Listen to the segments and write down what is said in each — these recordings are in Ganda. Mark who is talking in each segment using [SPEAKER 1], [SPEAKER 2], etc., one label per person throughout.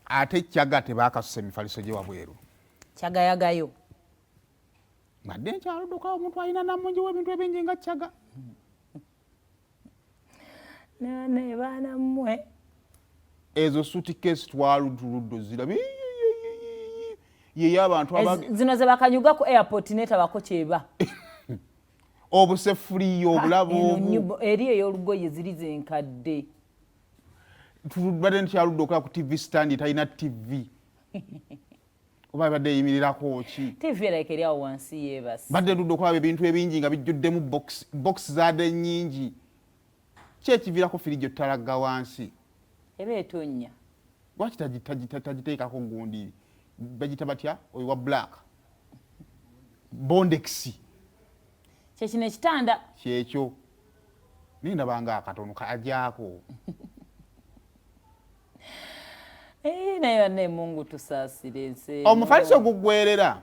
[SPEAKER 1] ate Kyaga tebakasusa emifaliso gye wabweru
[SPEAKER 2] Kyagayagayo
[SPEAKER 1] badde nkyaludduka omuntu alina namungi w'ebintu ebingi nga Kyaga
[SPEAKER 2] nane baana mmwe
[SPEAKER 1] ezo suitcase twaluduluddo zirabe ye abantu
[SPEAKER 2] zino ze bakanyuga ku airport netabako kyeba
[SPEAKER 1] obusefuriyo obulabo
[SPEAKER 2] eri ey'olugoye ziri zenkadde
[SPEAKER 1] badde nkyaludde okola ku TV stand talina TV oba badde yimirirako ki
[SPEAKER 2] TV erayika eri awo wansi yeebasi
[SPEAKER 1] badde ludde okulaba ebintu ebingi nga bijjuddemu box zaade nnyingi ki ekiviirako firijo talagga wansi
[SPEAKER 2] eba etonnya
[SPEAKER 1] lwaki tagiteekako gundi bagita batya oyo wa black bondex
[SPEAKER 2] kyekino ekitanda
[SPEAKER 1] kyekyo nindabanga akatono kajako
[SPEAKER 2] naye banne Mungu tusaasire ensi
[SPEAKER 1] omufaliso gugwerera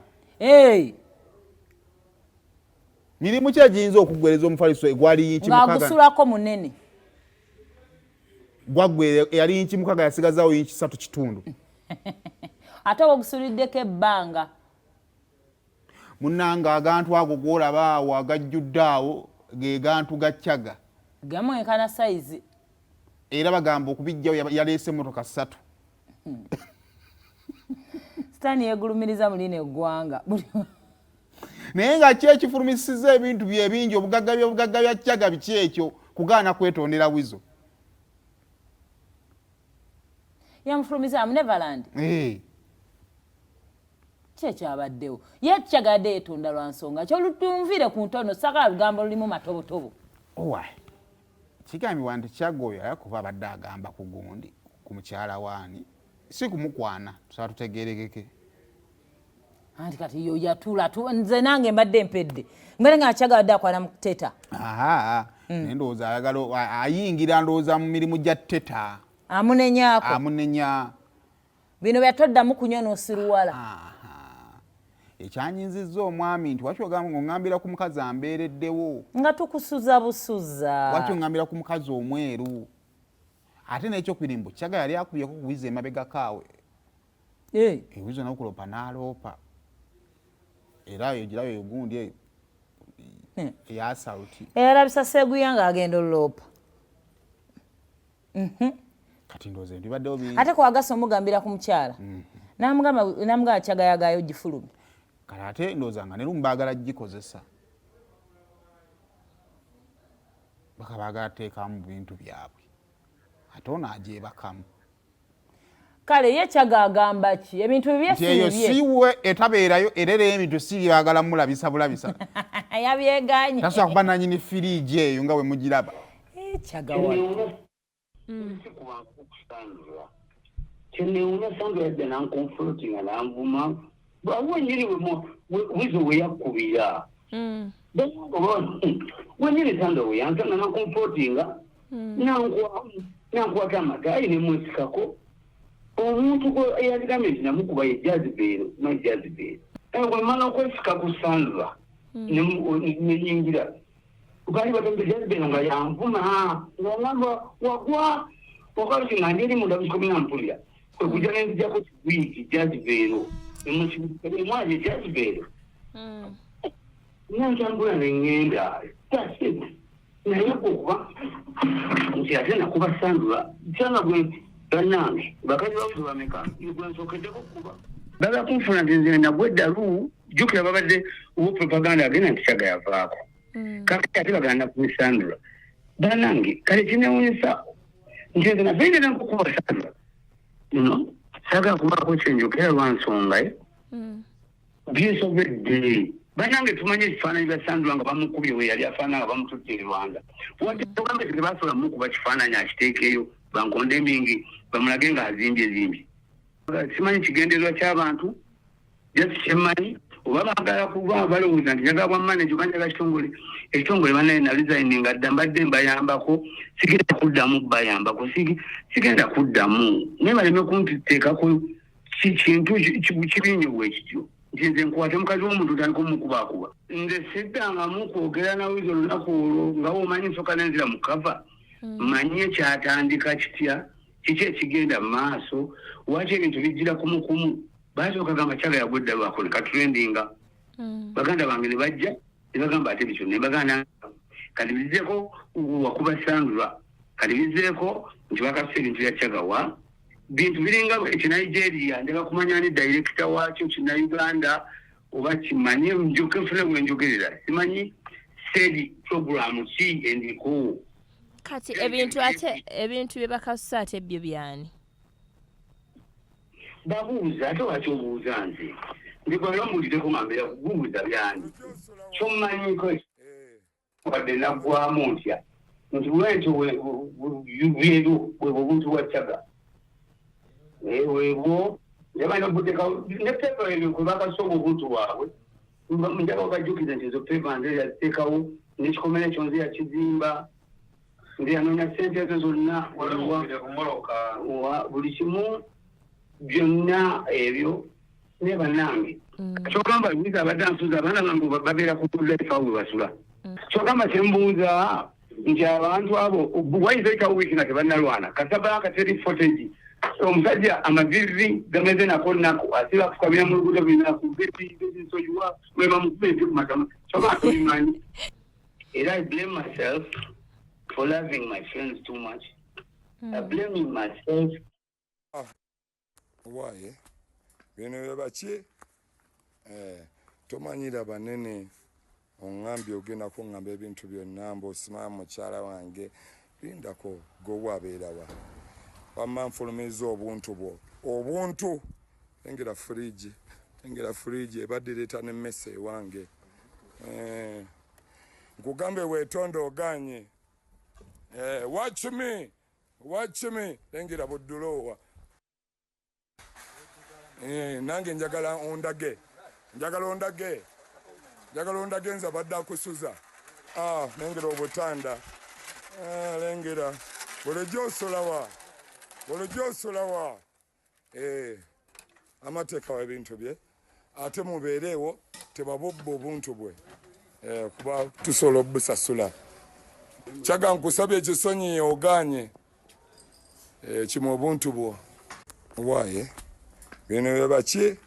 [SPEAKER 1] mirimu ki egiyinza okugwereza omufaliso egwali yinki mukaga
[SPEAKER 2] ng'agusulako munene
[SPEAKER 1] gwagwere yali yinki mukaga yasigazaawo yinki 3 kitundu
[SPEAKER 2] ate ogusuliddeko ebbanga
[SPEAKER 1] munnanga agantu ago gwolaba awo agajjudde awo ge gantu ga Kyaga
[SPEAKER 2] gamwenkana sayizi
[SPEAKER 1] era bagamba okubijjawo yaleese emmotoka 3
[SPEAKER 2] sitaani yeegulumiriza mu lino eggwanga
[SPEAKER 1] naye nga ki ekifulumisiza ebintu bye bingi obugagga bya Kyaga biki ekyo kugaana kwetondera wizo
[SPEAKER 2] yamufulumiza mu Neverland kyekyabaddewo ye Kyagadde yeetonda lwa nsonga kyolutunvire ku ntono saka lugambo lulimu matobotobo
[SPEAKER 1] kigambibwa nti Kyaga oyo ayakuba abadde agamba ku gundi ku mukyala waani si kumukwana tusaba tutegeerekeke
[SPEAKER 2] anti kati yo yatula nze nange mbadde mpedde mbere nga Kyaga adde akwana mu teta
[SPEAKER 1] ndowooza ayagala ayingira ndowooza mu mirimu gya teta amunenya
[SPEAKER 2] bino byatoddamu kunyono osiruwala
[SPEAKER 1] ekyanyinzizza omwami nti waki oŋŋambira ku mukazi ambeereddewo
[SPEAKER 2] nga tukusuza busuza
[SPEAKER 1] waki oŋŋambira ku mukazi omweru ate n'ekyokubirimbo Kyaga yali akubyeko ku wizo emabegakaawe ewizo n'okuloopa n'aloopa era eyo girayo eyo gundi eyo eya sauti
[SPEAKER 2] eyalabisa Seguya ng'agenda oloopa
[SPEAKER 1] kati ndowooza bibaddewo bingi
[SPEAKER 2] ate kwagasa omugambira ku mukyala namugamba Kyaga yagayo gifulumye
[SPEAKER 1] kale ate ndowooza nga ne lumu baagala gikozesa baka baagala teekamu bintu byabwe ate ono agyebakamu
[SPEAKER 2] kale ye Kyaga agamba ki ebintu
[SPEAKER 1] eyo siwe etabeerayo era ebintu si byagala mulabisa bulabisa
[SPEAKER 2] yabyeganye
[SPEAKER 1] tasobola kuba nanyini firiigi eyo nga bwe mugiraba
[SPEAKER 2] Kyaga
[SPEAKER 3] kyenewuna Sandra yadde nankonfrontinga nanvuma bwanyini wizo weyakubira wenyini Sandra weyansana nankonfrontinga nankwata amatayi nemwesikako omuntu eyaligambe nti namukuba ye Jazibero bwemala okwesika ku Sandra nenyingira ukali batembe Jazibero nga yanvuma ngangamba wagwa wakati nga ndiri munda kusikomina mpulira kwekuja nenzijako kiwiki Jazibero emwaje Jazibero nankyambula nengenda naye okuba nti ate nakuba Sandra kyanga gwe bannange bakazi babuzi bameka gwensokeddeko okuba baba kunfuna nti nze nagwa eddalu jjukira babadde owa propaganda agenda nti Kyaga yavaako kakati ate baganda ku Sandra bannange kale kinewunyisa nti nze nabeerera nkukuba Sandra saagala kubaako kyenjokera lwa nsonga byesobedde bannange tumanye ekifaananyi bya Sandra nga bamukubye we yali afaanana nga bamututte e Rwanda wadde togambe nti tebasobola mukuba kifaananyi akiteekeyo bankonde mingi bamulage nga azimbye simanyi kigendererwa ky'abantu jasi kyemmanyi oba baagala kuba balowooza nti njagala bwa manager kanjaga ekitongole banaye nalizayininga dda mbadde mbayambako sigenda kuddamu bayambako sigenda kuddamu naye baleme kuntiteekako kintu kibinyowa ekityo nti nze nkwate mukazi w'omuntu tandika omukubaakuba nze siddangamu kwogera na wizo olunaku olwo nga womanyi nsooka nenzira mu kava manye kyatandika kitya kiki ekigenda mu maaso lwaki ebintu bijjira kumukumu basooka gamba Chagga yagudde lwako ne katrendinga baganda bange ne bajja ne bagamba ate bityo ne baganda kati bizzeko wakuba Sandra kati bizzeeko nti bakafisa ebintu bya Chagga wa bintu biringa ekinigeria njagala kumanya ni director wakyo kina Uganda oba kimanyi njoke nfune bwe njogerera simanyi sedi program ki endiko
[SPEAKER 4] kati ebintu bye bakasusa ate ebyo byani
[SPEAKER 3] babuuza ate waki obuuza nze ndikoera muwulireko ngambera kubuuza byani kyomumanyiko wadde naggwamu ntya nti lwentyo byeru bwebwo obuntu bwa Chagga weebwo njagala nobutekawo ne pepa ebyo kwe bakasoba obuntu bwabwe njagala okajjukiza nti ezo pepa nze yaziteekawo n'ekikomera ekyo nze yakizimba nze yanoonya sente ezo zonna buli kimu byonna ebyo ne bannange kyogamba biza abadde ansuuza abaana bange babeera ku life awo we basula kyogamba kyembuuza nti abantu abo wayinza eyitawo wiiki nga tebannalwana kasaba akateri footage omusajja amavivi gameze nako nako asiba kukabira mu luguudo binaku bisoyiwa weba mukuba ebyo ku matama kyogamba tubimanyi era I blame myself for loving my friends too much. I blame myself.
[SPEAKER 5] Why? Bino baki tomanyira banene ongambi ogenda kungamba ebintu byonna mbosima mukyala wange lindako gowabeerawa wamma nfulumiza obuntu engera fridge ebadde leeta n'emmese ewange nkugambe weetonda oganye watch me engera buddulowa nange njagala ondage nza badde akusuza lengera obutanda lengera bulijjo osulawa amateeka w'ebintu bye ate mubeereewo tebabubba obuntu bwe kuba tusobola obusasula Chagga nkusabye ekisonyi oganye kimu obuntu bwo waye bino bye baki